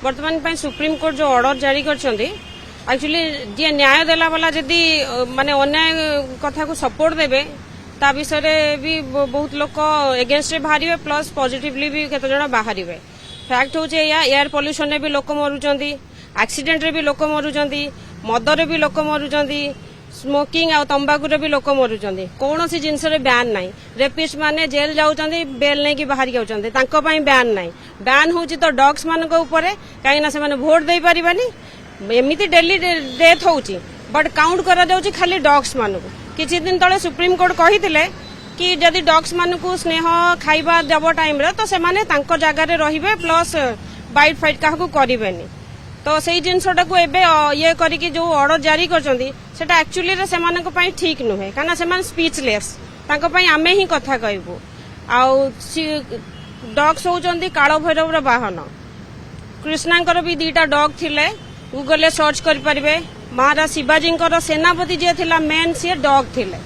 बर्तमान supreme court जो order जारी करछंती एक्चुअली जे न्याय देला वाला जदी माने अन्याय कथा को सपोर्ट देबे ता विषय भी बहुत लोग एगेंस्ट बाहर प्लस पॉजिटिवली भी केते जण बाहर फैक्ट हूँ एयर पॉल्यूशन रे भी लोक मरुचंती एक्सीडेंट रे भी लोक मरुचंती मदरे भी लोक मरुचंती स्मोकिंग आ तंबाकू रे भी लोक मरुचंती कौन सी जिनस रे बैन नाही रेपिस्ट माने जेल जाउचंती बेल नै कि बाहर जाउचंती तांको पई बैन नाही बैन होउची तो डॉग्स मान को ऊपर काहे ना से माने वोट देई परिबानी एमिति डेली डेथ होउची बट काउंट करा जाउची खाली डॉग्स मान को किछि दिन तळे सुप्रीम कोर्ट कहिथिले कि जदि डॉग्स मान को स्नेह खाइबा देबो टाइम रे तो से माने तांको जागा रे रहिबे प्लस बाइट फाइट काहा को करिवेनी तो सेई जिनसटा को एबे ये करिकि जो ऑर्डर जारी करचंती सेटा एक्चुअली रे सेमान को पई ठीक नुहे काना सेमान स्पीचलेस तांको पई आमे ही कथा कहबो आउ डॉग्स होचंती कालो भैरव रो वाहन कृष्णांकर भी 2टा डॉग थिले गूगल सर्च करि परिबे महाराज शिवाजी सेनापति जे थिला मेन से डॉग थिले।